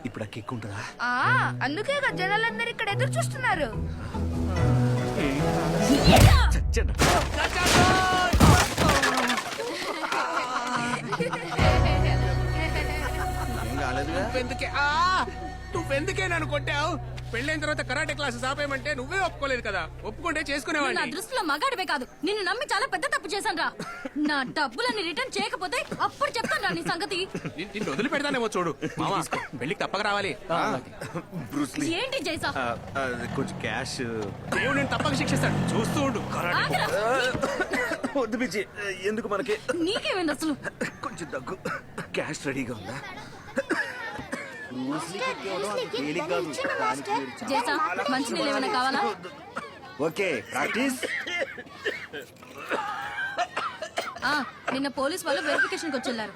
ఇప్పుడు ఆ కిక్ ఉంటుందా? అందుకే జనాలందరూ ఇక్కడ ఎదురు చూస్తున్నారు. నువ్వెందుకే నన్ను కొట్టావు? పెళ్ళైన తర్వాత కరాటే క్లాసెస్ ఆపేయమంటే నువ్వే ఒప్పుకోలేదు కదా. ఒప్పుకుంటే చేసుకునేవాడిని. నా దృష్టిలో మగాడివే కాదు, నిన్ను నమ్మి చాలా పెద్ద తప్పు చేశాను రా. నా డబ్బులని రిటర్న్ చేయకపోతే అప్పుడు చెప్తాను రా నీ సంగతి. నిన్ను వదిలి పెడతానేమో చూడు. మామా పెళ్లికి తప్పక రావాలి. బ్రూస్లీ ఏంటి జైసా? కొంచెం క్యాష్. దేవుడు నేను తప్పక శిక్షిస్తాడు, చూస్తూ ఉండు. ఆగరా. వద్దు పిచ్చి, ఎందుకు మనకి? నీకేమైంది అసలు? కొంచెం దగ్గు. క్యాష్ రెడీగా ఉందా? జైసా, మంచినీళ్ళు ఏమైనా కావాలా? Okay, practice. నిన్న పోలీస్ వాళ్ళు వెరిఫికేషన్ కి వచ్చి